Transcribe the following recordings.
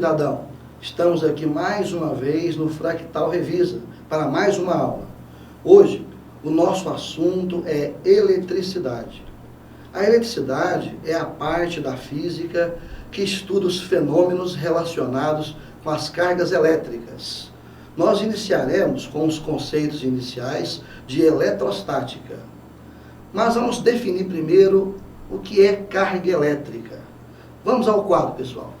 cidadão! Estamos aqui mais uma vez no Fractal Revisa, para mais uma aula. Hoje, o nosso assunto é eletricidade. A eletricidade é a parte da física que estuda os fenômenos relacionados com as cargas elétricas. Nós iniciaremos com os conceitos iniciais de eletrostática. Mas vamos definir primeiro o que é carga elétrica. Vamos ao quadro, pessoal.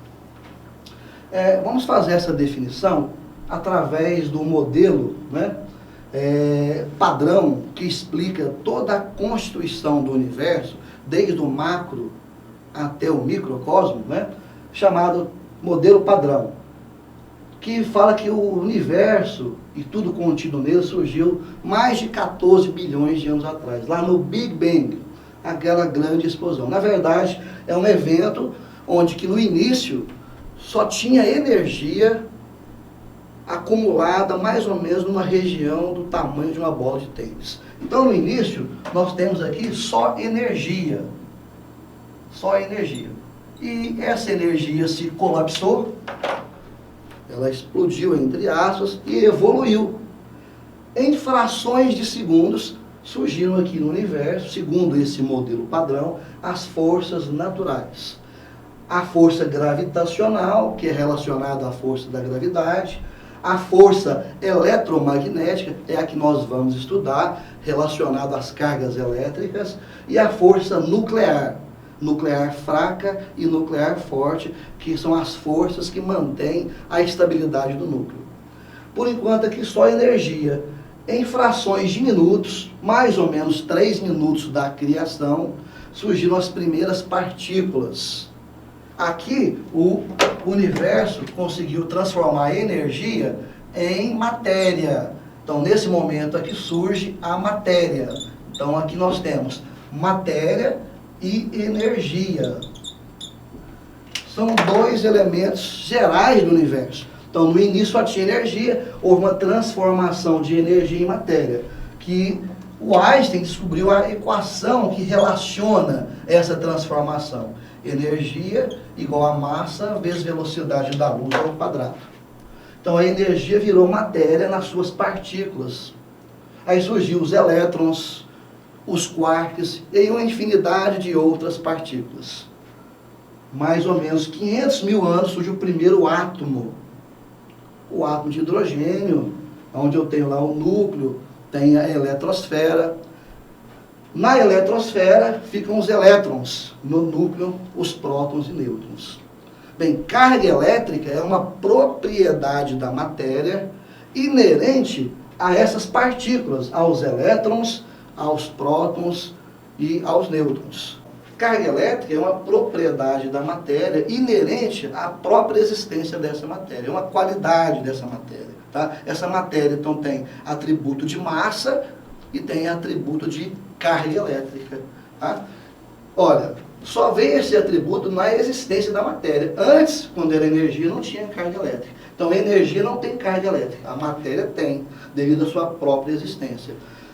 Vamos fazer essa definição através do modelo, padrão que explica toda a constituição do universo, desde o macro até o microcosmo, chamado modelo padrão, que fala que o universo e tudo contido nele surgiu mais de 14 bilhões de anos atrás, lá no Big Bang, aquela grande explosão. Na verdade, é um evento onde que no início só tinha energia acumulada mais ou menos numa região do tamanho de uma bola de tênis. Então, no início, nós temos aqui só energia. Só energia. E essa energia se colapsou, ela explodiu, entre aspas, e evoluiu. Em frações de segundos, surgiram aqui no universo, segundo esse modelo padrão, as forças naturais. A força gravitacional, que é relacionada à força da gravidade, a força eletromagnética, é a que nós vamos estudar, relacionada às cargas elétricas, e a força nuclear, nuclear fraca e nuclear forte, que são as forças que mantêm a estabilidade do núcleo. Por enquanto aqui só energia. Em frações de minutos, mais ou menos 3 minutos da criação, surgiram as primeiras partículas. Aqui, o universo conseguiu transformar a energia em matéria. Então, nesse momento aqui surge a matéria. Então, aqui nós temos matéria e energia. São dois elementos gerais do universo. Então, no início só tinha energia, houve uma transformação de energia em matéria, que o Einstein descobriu a equação que relaciona essa transformação. Energia igual a massa vezes velocidade da luz ao quadrado. Então a energia virou matéria nas suas partículas. Aí surgiu os elétrons, os quarks e uma infinidade de outras partículas. Mais ou menos 500 mil anos surgiu o primeiro átomo. O átomo de hidrogênio, onde eu tenho lá o núcleo, tem a eletrosfera. Na eletrosfera ficam os elétrons, no núcleo os prótons e nêutrons. Bem, carga elétrica é uma propriedade da matéria inerente a essas partículas, aos elétrons, aos prótons e aos nêutrons. Carga elétrica é uma propriedade da matéria inerente à própria existência dessa matéria, é uma qualidade dessa matéria. Tá? Essa matéria, então, tem atributo de massa e tem atributo de carga elétrica. Tá? Olha, só veio esse atributo na existência da matéria. Antes, quando era energia, não tinha carga elétrica. Então, a energia não tem carga elétrica. A matéria tem, devido à sua própria existência.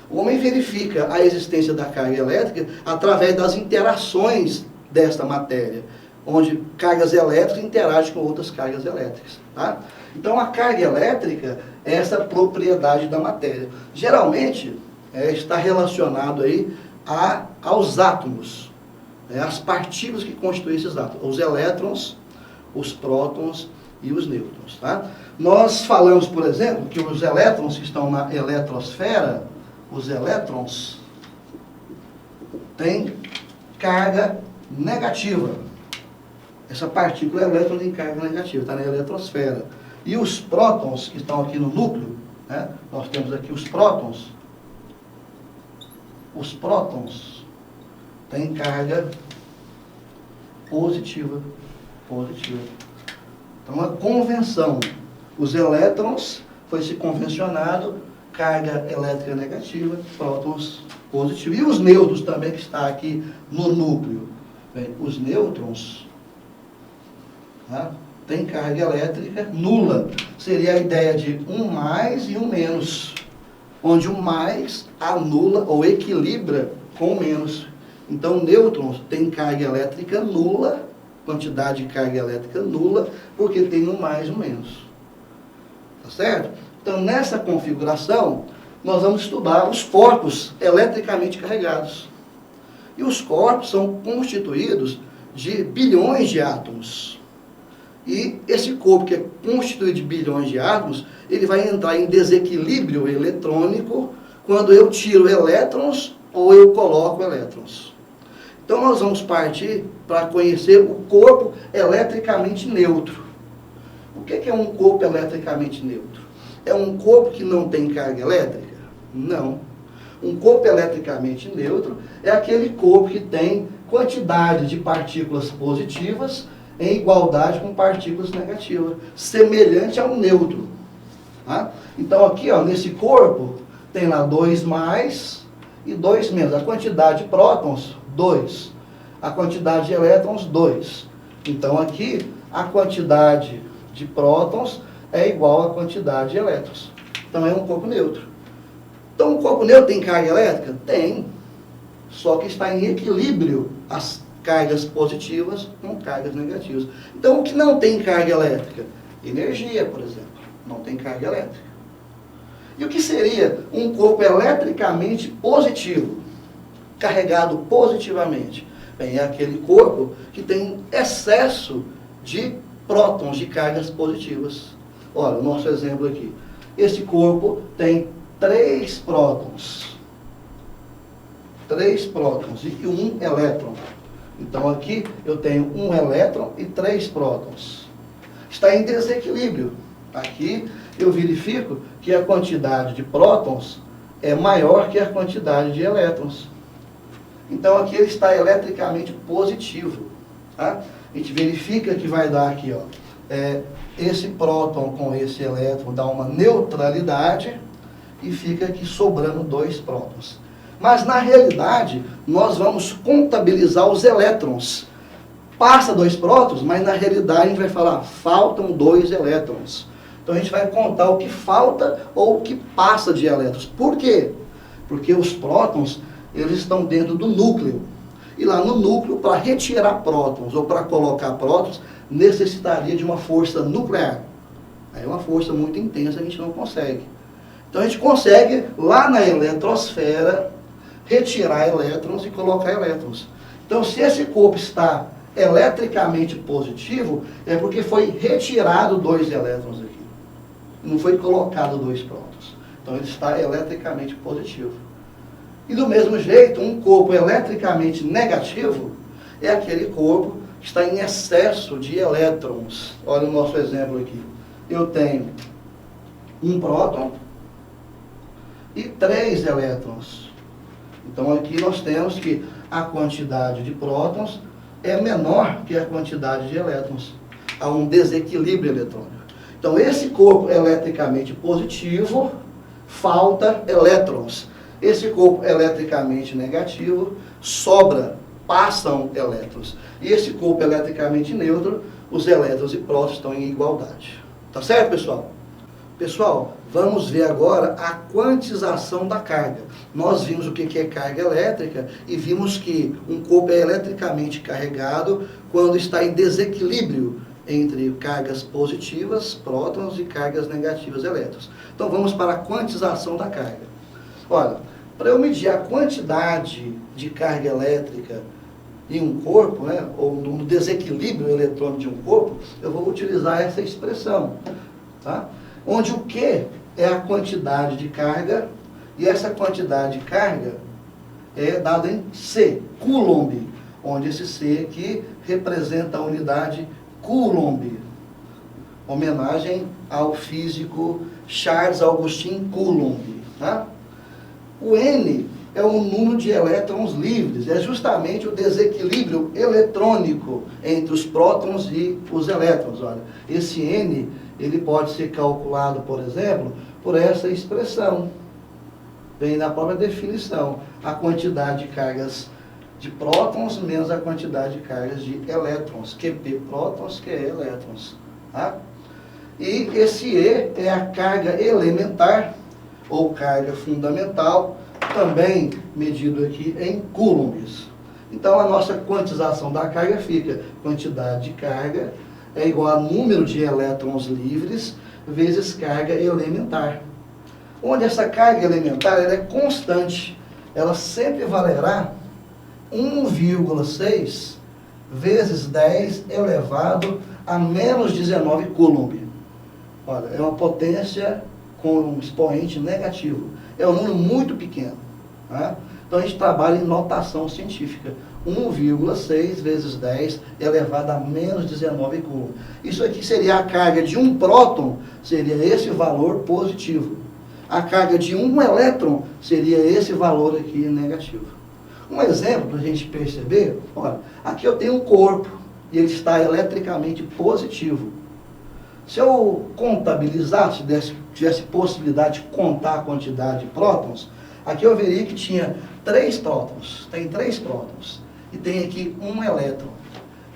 O homem verifica a existência da carga elétrica através das interações desta matéria, onde cargas elétricas interagem com outras cargas elétricas. Tá? Então, a carga elétrica é essa propriedade da matéria. Geralmente, está relacionado aí aos átomos, as partículas que constituem esses átomos, os elétrons, os prótons e os nêutrons. Tá? Nós falamos, por exemplo, que os elétrons que estão na eletrosfera, os elétrons têm carga negativa. Essa partícula elétron tem carga negativa, está na eletrosfera. E os prótons que estão aqui no núcleo, nós temos aqui os prótons. Os prótons têm carga positiva. Então, uma convenção. Os elétrons foi se convencionado, carga elétrica negativa, prótons positivos. E os nêutrons também, que está aqui no núcleo. Bem, os nêutrons têm carga elétrica nula. Seria a ideia de um mais e um menos, onde o mais anula ou equilibra com o menos. Então, nêutrons têm carga elétrica nula quantidade de carga elétrica nula, porque tem um mais e um menos. Tá certo? Então, nessa configuração, nós vamos estudar os corpos eletricamente carregados. E os corpos são constituídos de bilhões de átomos. E esse corpo que é constituído de bilhões de átomos, ele vai entrar em desequilíbrio eletrônico quando eu tiro elétrons ou eu coloco elétrons. Então nós vamos partir para conhecer o corpo eletricamente neutro. O que é um corpo eletricamente neutro? É um corpo que não tem carga elétrica? Não. Um corpo eletricamente neutro é aquele corpo que tem quantidade de partículas positivas em igualdade com partículas negativas, semelhante a um neutro. Tá? Então aqui, ó, nesse corpo, tem lá 2 mais e 2 menos. A quantidade de prótons, 2. A quantidade de elétrons, 2. Então aqui, a quantidade de prótons é igual à quantidade de elétrons. Então é um corpo neutro. Então o corpo neutro tem carga elétrica? Tem. Só que está em equilíbrio as cargas positivas com cargas negativas. Então o que não tem carga elétrica? Energia, por exemplo. Não tem carga elétrica. E o que seria um corpo eletricamente positivo? Carregado positivamente? Bem, é aquele corpo que tem excesso de prótons, de cargas positivas. Olha, o nosso exemplo aqui. Esse corpo tem 3 prótons. 3 prótons e 1 elétron. Então aqui eu tenho 1 elétron e 3 prótons. Está em desequilíbrio. Aqui eu verifico que a quantidade de prótons é maior que a quantidade de elétrons. Então aqui ele está eletricamente positivo. Tá? A gente verifica que vai dar aqui, ó, esse próton com esse elétron dá uma neutralidade e fica aqui sobrando 2 prótons. Mas na realidade nós vamos contabilizar os elétrons. Passa 2 prótons, mas na realidade a gente vai falar, faltam 2 elétrons. Então a gente vai contar o que falta ou o que passa de elétrons. Por quê? Porque os prótons, eles estão dentro do núcleo. E lá no núcleo, para retirar prótons ou para colocar prótons, necessitaria de uma força nuclear. É uma força muito intensa, a gente não consegue. Então a gente consegue, lá na eletrosfera, retirar elétrons e colocar elétrons. Então se esse corpo está eletricamente positivo, é porque foi retirado 2 elétrons aqui. Não foi colocado 2 prótons. Então ele está eletricamente positivo. E do mesmo jeito, um corpo eletricamente negativo é aquele corpo que está em excesso de elétrons. Olha o nosso exemplo aqui. Eu tenho 1 próton e 3 elétrons. Então aqui nós temos que a quantidade de prótons é menor que a quantidade de elétrons. Há um desequilíbrio eletrônico. Então esse corpo eletricamente positivo, falta elétrons. Esse corpo eletricamente negativo, sobra, passam elétrons. E esse corpo eletricamente neutro, os elétrons e prótons estão em igualdade. Tá certo, pessoal? Pessoal, vamos ver agora a quantização da carga. Nós vimos o que é carga elétrica e vimos que um corpo é eletricamente carregado quando está em desequilíbrio entre cargas positivas, prótons, e cargas negativas, elétrons. Então vamos para a quantização da carga. Olha, para eu medir a quantidade de carga elétrica em um corpo, né, ou no desequilíbrio eletrônico de um corpo, eu vou utilizar essa expressão, tá? Onde o Q é a quantidade de carga e essa quantidade de carga é dada em C, Coulomb, onde esse C aqui representa a unidade Coulomb, homenagem ao físico Charles Augustin Coulomb, tá? O N é o número de elétrons livres, é justamente o desequilíbrio eletrônico entre os prótons e os elétrons. Olha, esse N, ele pode ser calculado, por exemplo, por essa expressão. Vem na própria definição, a quantidade de cargas de prótons menos a quantidade de cargas de elétrons, QP prótons, QE elétrons. Tá? E esse E é a carga elementar, ou carga fundamental, também medido aqui em coulombs. Então a nossa quantização da carga fica, quantidade de carga é igual a número de elétrons livres vezes carga elementar. Onde essa carga elementar ela é constante, ela sempre valerá 1,6 vezes 10 elevado a menos 19 coulomb. Olha, é uma potência com um expoente negativo. É um número muito pequeno. Né? Então a gente trabalha em notação científica. 1,6 vezes 10 elevado a menos 19 coulomb. Isso aqui seria a carga de um próton, seria esse valor positivo. A carga de um elétron seria esse valor aqui negativo. Um exemplo para a gente perceber, olha, aqui eu tenho um corpo e ele está eletricamente positivo. Se eu contabilizasse, tivesse possibilidade de contar a quantidade de prótons, aqui eu veria que tinha 3 prótons, tem 3 prótons, e tem aqui um elétron.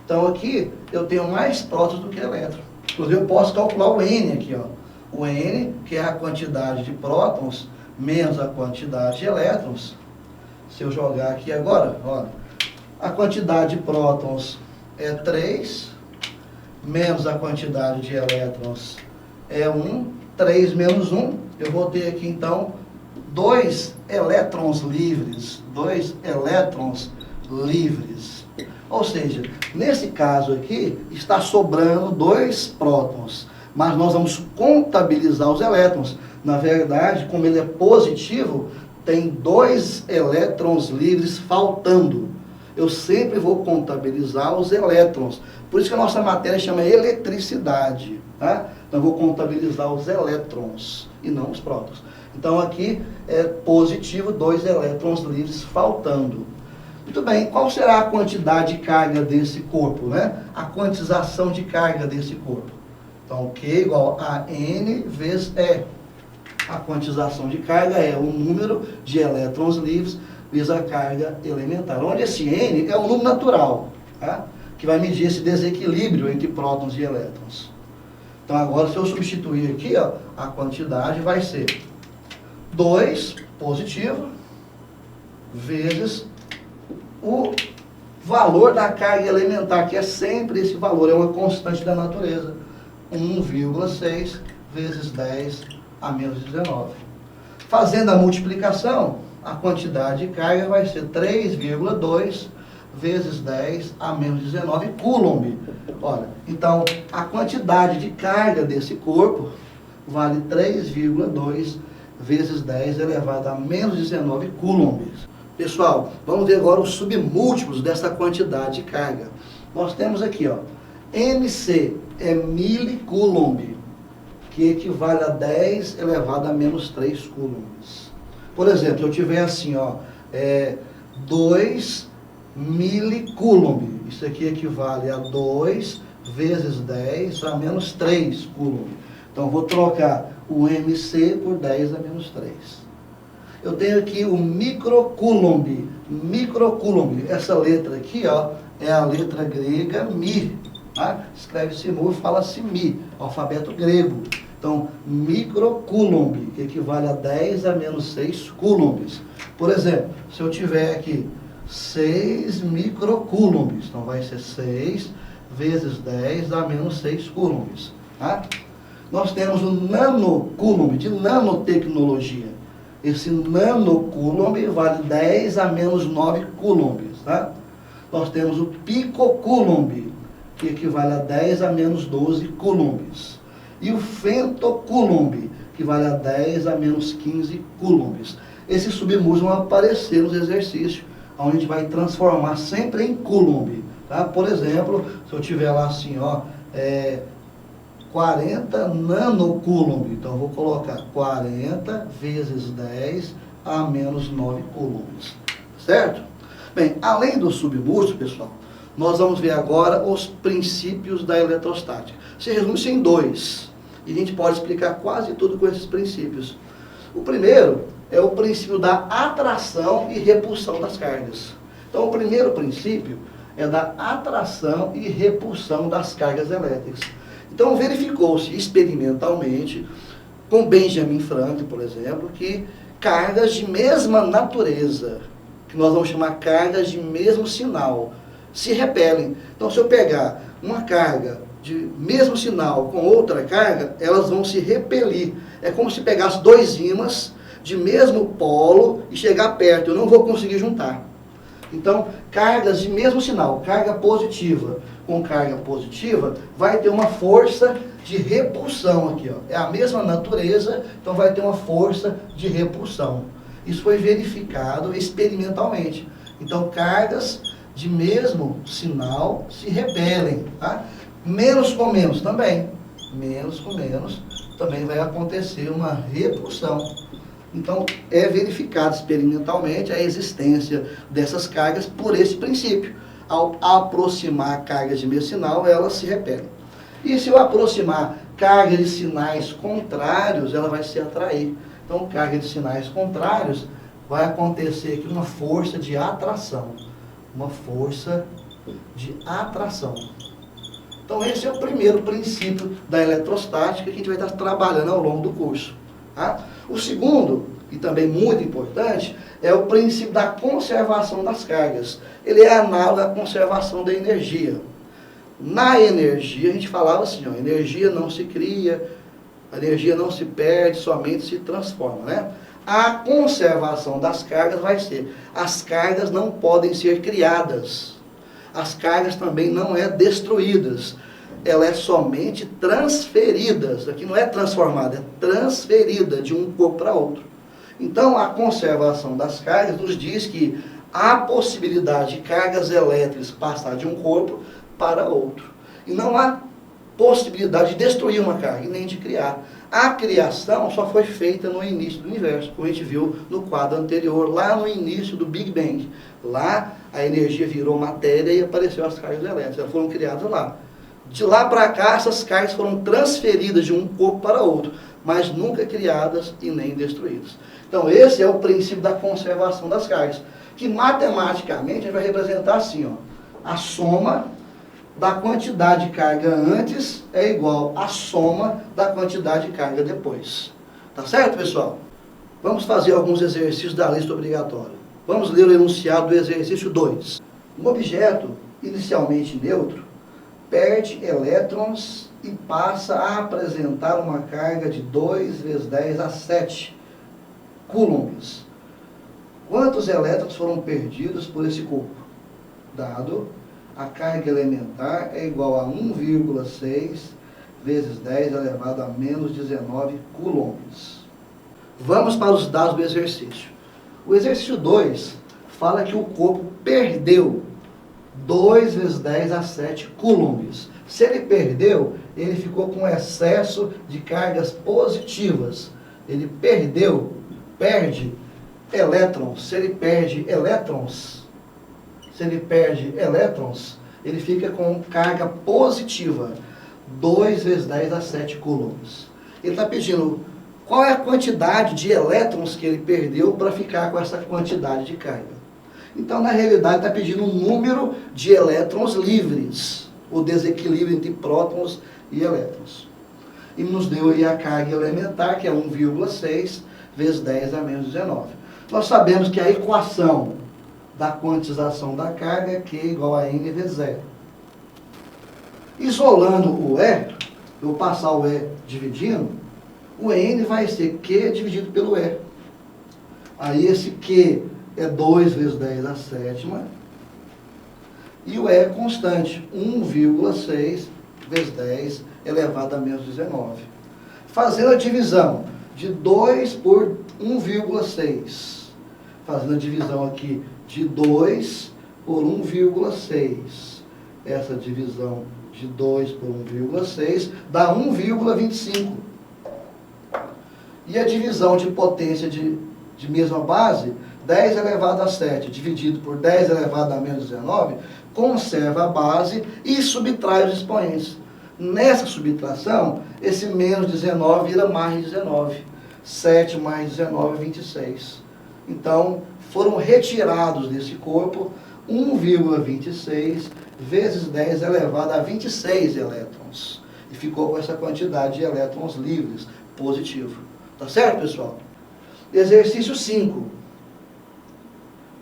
Então aqui eu tenho mais prótons do que elétron. Inclusive eu posso calcular o N aqui, ó. O N, que é a quantidade de prótons, menos a quantidade de elétrons. Se eu jogar aqui agora, olha, a quantidade de prótons é 3, menos a quantidade de elétrons é 1, 3 menos 1, eu vou ter aqui então 2 elétrons livres, 2 elétrons livres. Ou seja, nesse caso aqui, está sobrando 2 prótons, mas nós vamos contabilizar os elétrons. Na verdade, como ele é positivo, tem 2 elétrons livres faltando. Eu sempre vou contabilizar os elétrons. Por isso que a nossa matéria chama eletricidade. Tá? Então eu vou contabilizar os elétrons e não os prótons. Então aqui é positivo, 2 elétrons livres faltando. Muito bem, qual será a quantidade de carga desse corpo? Né? A quantização de carga desse corpo. Então Q igual a N vezes E. A quantização de carga é o número de elétrons livres vezes a carga elementar. Onde esse N é um número natural, tá? Que vai medir esse desequilíbrio entre prótons e elétrons. Então agora se eu substituir aqui, ó, a quantidade vai ser 2 positivo vezes o valor da carga elementar, que é sempre esse valor, é uma constante da natureza. 1,6 vezes 10 a menos 19. Fazendo a multiplicação, a quantidade de carga vai ser 3,2 vezes 10 a menos 19 coulomb. Olha, então a quantidade de carga desse corpo vale 3,2 vezes 10 elevado a menos 19 coulombs. Pessoal, vamos ver agora os submúltiplos dessa quantidade de carga. Nós temos aqui, ó, MC é milicoulomb, que equivale a 10 elevado a menos 3 coulombs. Por exemplo, se eu tiver assim, ó, 2 milicoulomb, isso aqui equivale a 2 vezes 10 a menos 3 coulomb. Então, vou trocar o MC por 10 a menos 3. Eu tenho aqui o microcoulomb. Microcoulomb, essa letra aqui, ó, é a letra grega Mi. Tá? Escreve-se mu e fala-se Mi, alfabeto grego. Então, microcoulomb, que equivale a 10 a menos 6 coulombs. Por exemplo, se eu tiver aqui 6 microcoulombs, então vai ser 6 vezes 10 a menos 6 coulombs. Tá? Nós temos o nanocoulomb, de nanotecnologia. Esse nanocoulomb vale 10 a menos 9 coulombs. Tá? Nós temos o picocoulomb, que equivale a 10 a menos 12 coulombs. E o femtocoulomb, que vale a 10 a menos 15 coulombs. Esses submúltiplos vão aparecer nos exercícios, onde a gente vai transformar sempre em coulomb. Tá? Por exemplo, se eu tiver lá assim, ó, 40 nanocoulomb, então eu vou colocar 40 vezes 10 a menos 9 coulombs. Certo? Bem, além do submúltiplo, pessoal, nós vamos ver agora os princípios da eletrostática. Se resume-se em 2, e a gente pode explicar quase tudo com esses princípios. O primeiro é o princípio da atração e repulsão das cargas. Então, o primeiro princípio é da atração e repulsão das cargas elétricas. Então, verificou-se experimentalmente, com Benjamin Franklin, por exemplo, que cargas de mesma natureza, que nós vamos chamar cargas de mesmo sinal, se repelem. Então, se eu pegar uma carga de mesmo sinal com outra carga, elas vão se repelir. É como se pegasse dois ímãs de mesmo polo e chegar perto, eu não vou conseguir juntar. Então, cargas de mesmo sinal, carga positiva com carga positiva, vai ter uma força de repulsão aqui, ó. É a mesma natureza, então vai ter uma força de repulsão. Isso foi verificado experimentalmente. Então, cargas de mesmo sinal se repelem, tá? Menos com menos também. Menos com menos também vai acontecer uma repulsão. Então, é verificado experimentalmente a existência dessas cargas por esse princípio. Ao aproximar cargas de mesmo sinal, elas se repelem. E se eu aproximar cargas de sinais contrários, ela vai se atrair. Então, carga de sinais contrários, vai acontecer aqui uma força de atração. Uma força de atração. Então, esse é o primeiro princípio da eletrostática que a gente vai estar trabalhando ao longo do curso. Tá? O segundo, e também muito importante, é o princípio da conservação das cargas. Ele é análogo à conservação da energia. Na energia, a gente falava assim, ó, a energia não se cria, a energia não se perde, somente se transforma, né? A conservação das cargas vai ser, as cargas não podem ser criadas. As cargas também não é destruídas, ela é somente transferida. Aqui não é transformada, é transferida de um corpo para outro. Então, a conservação das cargas nos diz que há possibilidade de cargas elétricas passar de um corpo para outro. E não há possibilidade de destruir uma carga, e nem de criar. A criação só foi feita no início do universo, como a gente viu no quadro anterior, lá no início do Big Bang. Lá a energia virou matéria e apareceu as cargas elétricas, elas foram criadas lá. De lá para cá, essas cargas foram transferidas de um corpo para outro, mas nunca criadas e nem destruídas. Então esse é o princípio da conservação das cargas, que matematicamente a gente vai representar assim, ó, a soma da quantidade de carga antes é igual à soma da quantidade de carga depois. Tá certo, pessoal? Vamos fazer alguns exercícios da lista obrigatória. Vamos ler o enunciado do exercício 2. Um objeto inicialmente neutro perde elétrons e passa a apresentar uma carga de 2 vezes 10 a 7 coulombs. Quantos elétrons foram perdidos por esse corpo? Dado a carga elementar é igual a 1,6 vezes 10 elevado a menos 19 coulombs. Vamos para os dados do exercício. O exercício 2 fala que o corpo perdeu 2 vezes 10 a 7 coulombs. Se ele perdeu, ele ficou com excesso de cargas positivas. Ele perde elétrons. Se ele perde elétrons, ele fica com carga positiva, 2 vezes 10 a 7 coulombs. Ele está pedindo qual é a quantidade de elétrons que ele perdeu para ficar com essa quantidade de carga. Então, na realidade, está pedindo um número de elétrons livres, o desequilíbrio entre prótons e elétrons. E nos deu aí a carga elementar, que é 1,6 vezes 10 a menos 19. Nós sabemos que a equação da quantização da carga é Q igual a N vezes 0. Isolando o E, eu vou passar o E dividindo, o N vai ser Q dividido pelo E. Aí esse Q é 2 vezes 10 a sétima, e o E é constante, 1,6 vezes 10 elevado a menos 19. Fazendo a divisão de 2 por 1,6, fazendo a divisão aqui de 2 por 1,6. Essa divisão de 2 por 1,6 dá 1,25. E a divisão de potência de mesma base, 10 elevado a 7, dividido por 10 elevado a menos 19, conserva a base e subtrai os expoentes. Nessa subtração, esse menos 19 vira mais 19. 7 mais 19, 26. Então, foram retirados desse corpo 1,26 vezes 10 elevado a 26 elétrons. E ficou com essa quantidade de elétrons livres, positivo. Tá certo, pessoal? Exercício 5.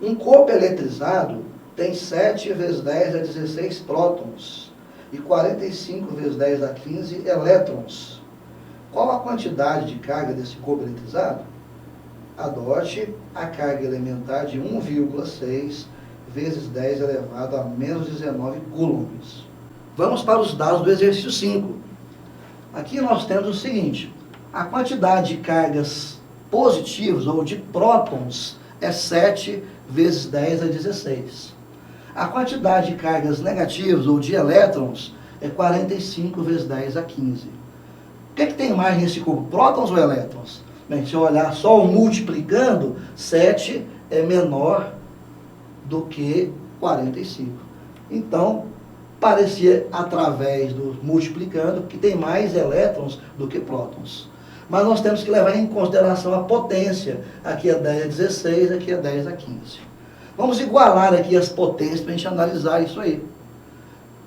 Um corpo eletrizado tem 7 vezes 10 a 16 prótons e 45 vezes 10 a 15 elétrons. Qual a quantidade de carga desse corpo eletrizado? Adote a carga elementar de 1,6 vezes 10 elevado a menos 19 coulombs. Vamos para os dados do exercício 5. Aqui nós temos o seguinte: a quantidade de cargas positivas ou de prótons é 7 vezes 10 a 16. A quantidade de cargas negativas ou de elétrons é 45 vezes 10 a 15. O que tem mais nesse corpo, prótons ou elétrons? Bem, se eu olhar só o multiplicando, 7 é menor do que 45. Então, parecia, através do multiplicando, que tem mais elétrons do que prótons. Mas nós temos que levar em consideração a potência. Aqui é 10 a 16, aqui é 10 a 15. Vamos igualar aqui as potências para a gente analisar isso aí.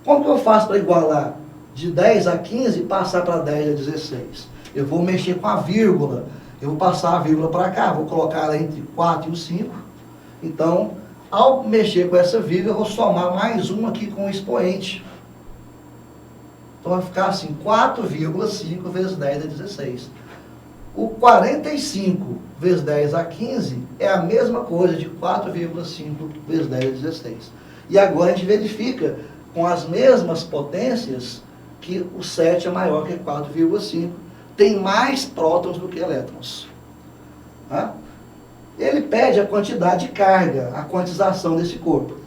Como que eu faço para igualar de 10 a 15 e passar para 10 a 16? Eu vou mexer com a vírgula. Eu vou passar a vírgula para cá, vou colocar ela entre 4 e o 5. Então, ao mexer com essa vírgula, eu vou somar mais um aqui com o expoente. Então vai ficar assim, 4,5 vezes 10 a 16. O 45 vezes 10 a 15 é a mesma coisa de 4,5 vezes 10 a 16. E agora a gente verifica com as mesmas potências que o 7 é maior que 4,5. Tem mais prótons do que elétrons. Tá? Ele pede a quantidade de carga, a quantização desse corpo.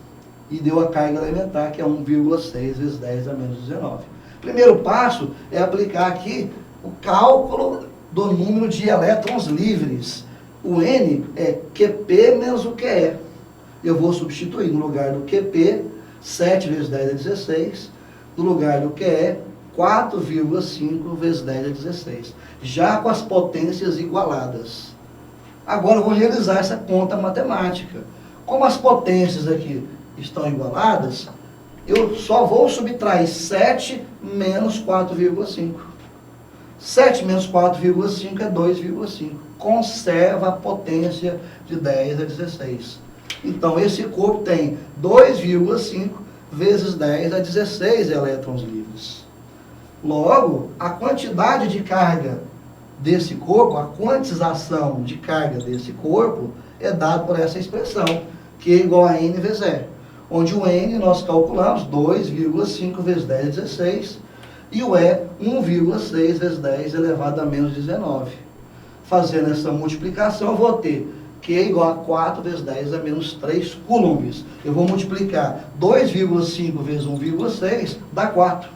E deu a carga elementar, que é 1,6 vezes 10 a menos 19. Primeiro passo é aplicar aqui o cálculo do número de elétrons livres. O N é QP menos o QE. Eu vou substituir no lugar do QP, 7 vezes 10 a 16. No lugar do QE, 4,5 vezes 10 a 16. Já com as potências igualadas. Agora eu vou realizar essa conta matemática. Como as potências aqui estão igualadas, eu só vou subtrair 7 menos 4,5. 7 menos 4,5 é 2,5. Conserva a potência de 10 a 16. Então, esse corpo tem 2,5 vezes 10 a 16 elétrons livres. Logo, a quantidade de carga desse corpo, a quantização de carga desse corpo, é dado por essa expressão, Q igual a N vezes E. Onde o N nós calculamos 2,5 vezes 10 a 16 e o E 1,6 vezes 10 elevado a menos 19. Fazendo essa multiplicação, eu vou ter Q igual a 4 vezes 10 a menos 3 coulombs. Eu vou multiplicar 2,5 vezes 1,6 dá 4.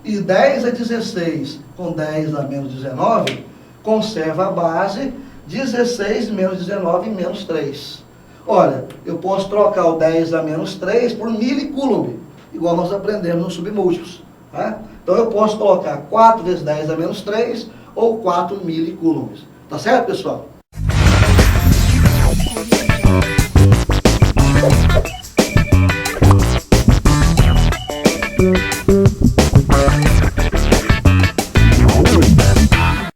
E 10 a 16 com 10 a menos 19 conserva a base 16 menos 19 menos 3. Olha, eu posso trocar o 10 a menos 3 por milicoulomb, igual nós aprendemos nos submúltiplos. Tá? Então eu posso colocar 4 vezes 10 a menos 3 ou 4 milicoulombs. Tá certo, pessoal?